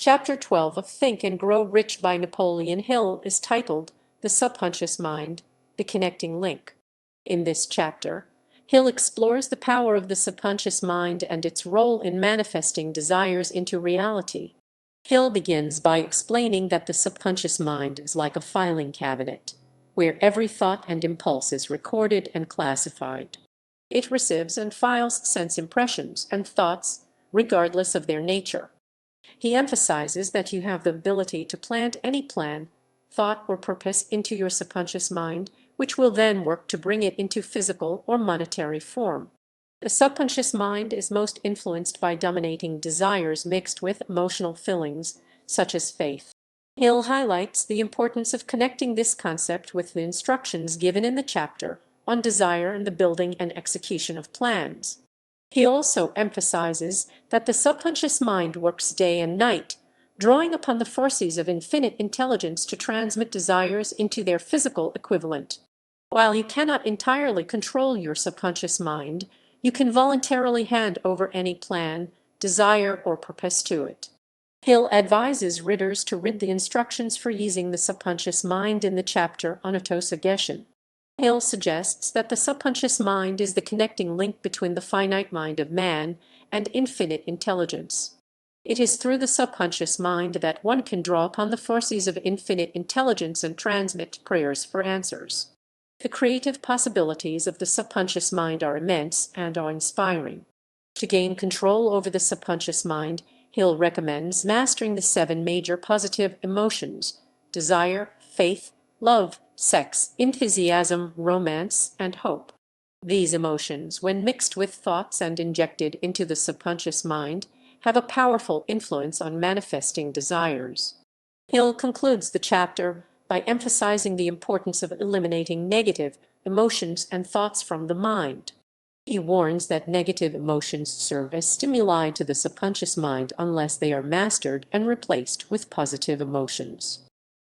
Chapter 12 of Think and Grow Rich by Napoleon Hill is titled The Subconscious Mind, the Connecting Link. In this chapter, Hill explores the power of the subconscious mind and its role in manifesting desires into reality. Hill begins by explaining that the subconscious mind is like a filing cabinet, where every thought and impulse is recorded and classified. It receives and files sense impressions and thoughts, regardless of their nature. He emphasizes that you have the ability to plant any plan, thought, or purpose into your subconscious mind, which will then work to bring it into physical or monetary form. The subconscious mind is most influenced by dominating desires mixed with emotional feelings, such as faith. Hill highlights the importance of connecting this concept with the instructions given in the chapter on desire and the building and execution of plans. He also emphasizes that the subconscious mind works day and night, drawing upon the forces of infinite intelligence to transmit desires into their physical equivalent. While you cannot entirely control your subconscious mind, you can voluntarily hand over any plan, desire, or purpose to it. Hill advises readers to read the instructions for using the subconscious mind in the chapter on autosuggestion. Hill suggests that the subconscious mind is the connecting link between the finite mind of man and infinite intelligence. It is through the subconscious mind that one can draw upon the forces of infinite intelligence and transmit prayers for answers. The creative possibilities of the subconscious mind are immense and awe-inspiring. To gain control over the subconscious mind, Hill recommends mastering the 7 major positive emotions: desire, faith, love, sex, enthusiasm, romance, and hope. These emotions, when mixed with thoughts and injected into the subconscious mind, have a powerful influence on manifesting desires. Hill concludes the chapter by emphasizing the importance of eliminating negative emotions and thoughts from the mind. He warns that negative emotions serve as stimuli to the subconscious mind unless they are mastered and replaced with positive emotions.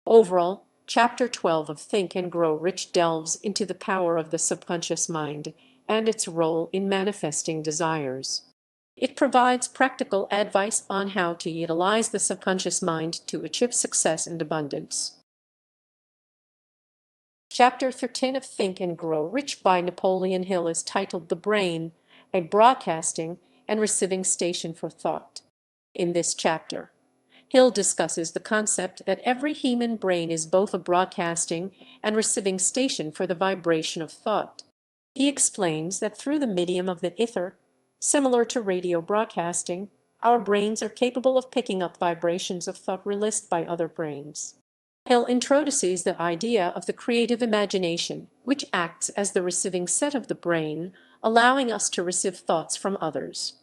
Overall, Chapter 12 of Think and Grow Rich delves into the power of the subconscious mind and its role in manifesting desires. It provides practical advice on how to utilize the subconscious mind to achieve success and abundance. Chapter 13 of Think and Grow Rich by Napoleon Hill is titled The Brain, a Broadcasting and Receiving Station for Thought. In this chapter, Hill discusses the concept that every human brain is both a broadcasting and receiving station for the vibration of thought. He explains that through the medium of the ether, similar to radio broadcasting, our brains are capable of picking up vibrations of thought released by other brains. Hill introduces the idea of the creative imagination, which acts as the receiving set of the brain, allowing us to receive thoughts from others.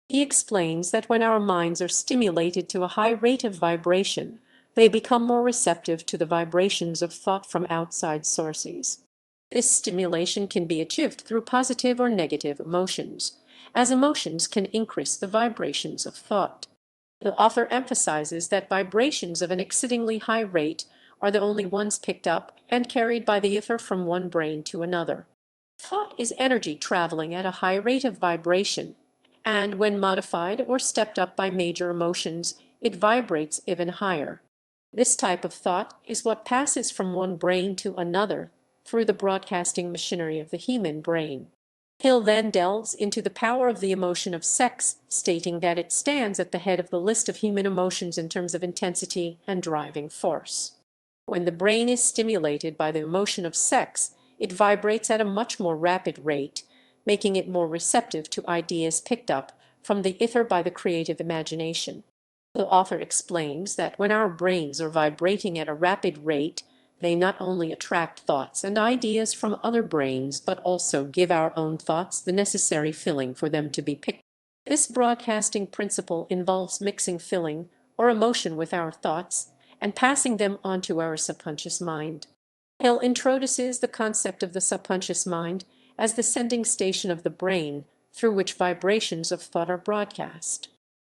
He explains that when our minds are stimulated to a high rate of vibration, they become more receptive to the vibrations of thought from outside sources. This stimulation can be achieved through positive or negative emotions, as emotions can increase the vibrations of thought. The author emphasizes that vibrations of an exceedingly high rate are the only ones picked up and carried by the ether from one brain to another. Thought is energy traveling at a high rate of vibration, and when modified or stepped up by major emotions, it vibrates even higher. This type of thought is what passes from one brain to another through the broadcasting machinery of the human brain. Hill then delves into the power of the emotion of sex, stating that it stands at the head of the list of human emotions in terms of intensity and driving force. When the brain is stimulated by the emotion of sex, it vibrates at a much more rapid rate, making it more receptive to ideas picked up from the ether by the creative imagination. The author explains that when our brains are vibrating at a rapid rate, they not only attract thoughts and ideas from other brains, but also give our own thoughts the necessary filling for them to be picked up. This broadcasting principle involves mixing feeling or emotion with our thoughts and passing them on to our subconscious mind. Hill introduces the concept of the subconscious mind as the sending station of the brain through which vibrations of thought are broadcast.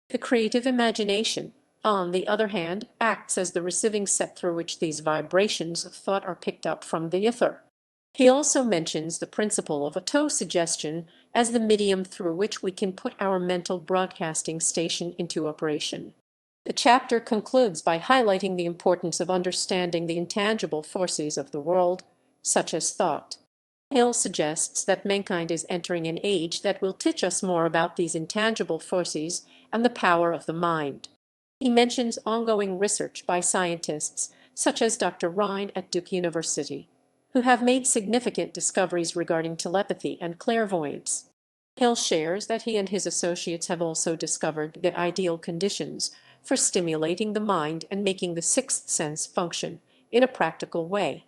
The creative imagination, on the other hand, acts as the receiving set through which these vibrations of thought are picked up from the ether. He also mentions the principle of autosuggestion as the medium through which we can put our mental broadcasting station into operation. The chapter concludes by highlighting the importance of understanding the intangible forces of the world, such as thought. Hill suggests that mankind is entering an age that will teach us more about these intangible forces and the power of the mind. He mentions ongoing research by scientists such as Dr. Rhine at Duke University, who have made significant discoveries regarding telepathy and clairvoyance. Hill shares that he and his associates have also discovered the ideal conditions for stimulating the mind and making the sixth sense function in a practical way.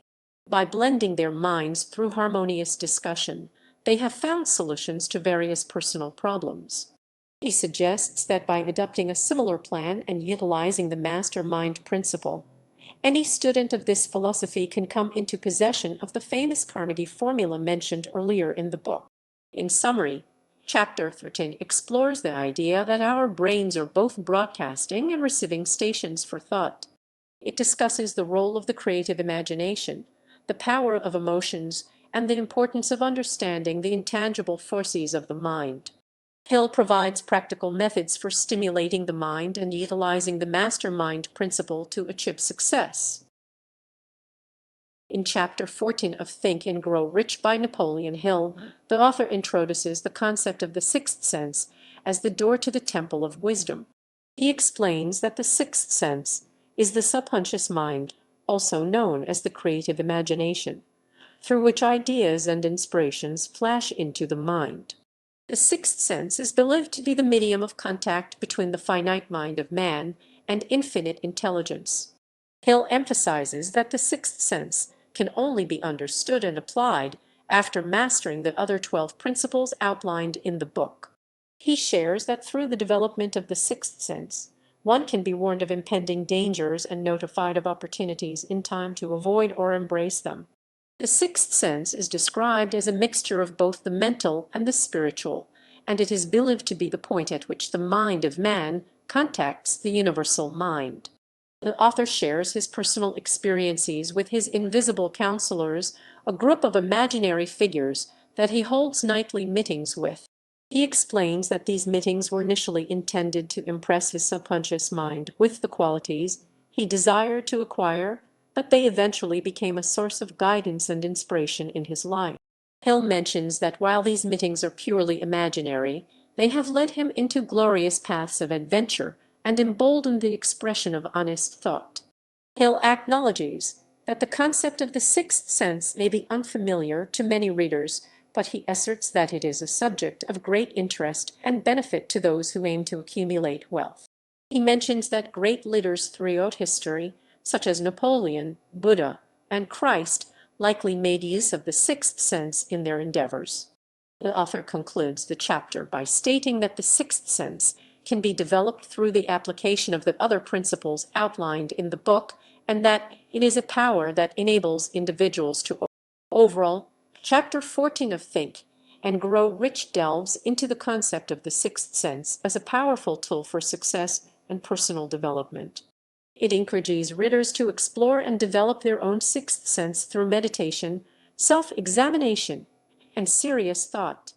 By blending their minds through harmonious discussion, they have found solutions to various personal problems. He suggests that by adopting a similar plan and utilizing the mastermind principle, any student of this philosophy can come into possession of the famous Carnegie formula mentioned earlier in the book. In summary, Chapter 13 explores the idea that our brains are both broadcasting and receiving stations for thought. It discusses the role of the creative imagination, the power of emotions, and the importance of understanding the intangible forces of the mind. Hill provides practical methods for stimulating the mind and utilizing the mastermind principle to achieve success. In Chapter 14 of Think and Grow Rich by Napoleon Hill, the author introduces the concept of the sixth sense as the door to the temple of wisdom. He explains that the sixth sense is the subconscious mind, also known as the creative imagination, through which ideas and inspirations flash into the mind. The sixth sense is believed to be the medium of contact between the finite mind of man and infinite intelligence. Hill emphasizes that the sixth sense can only be understood and applied after mastering the other 12 principles outlined in the book. He shares that through the development of the sixth sense, one can be warned of impending dangers and notified of opportunities in time to avoid or embrace them. The sixth sense is described as a mixture of both the mental and the spiritual, and it is believed to be the point at which the mind of man contacts the universal mind. The author shares his personal experiences with his invisible counselors, a group of imaginary figures that he holds nightly meetings with. He explains that these meetings were initially intended to impress his subconscious mind with the qualities he desired to acquire, but they eventually became a source of guidance and inspiration in his life. Hill mentions that while these meetings are purely imaginary, they have led him into glorious paths of adventure and emboldened the expression of honest thought. Hill acknowledges that the concept of the sixth sense may be unfamiliar to many readers, but he asserts that it is a subject of great interest and benefit to those who aim to accumulate wealth. He mentions that great leaders throughout history, such as Napoleon, Buddha, and Christ, likely made use of the sixth sense in their endeavors. The author concludes the chapter by stating that the sixth sense can be developed through the application of the other principles outlined in the book, and that it is a power that enables individuals to overall. Chapter 14 of Think and Grow Rich delves into the concept of the sixth sense as a powerful tool for success and personal development. It encourages readers to explore and develop their own sixth sense through meditation, self-examination, and serious thought.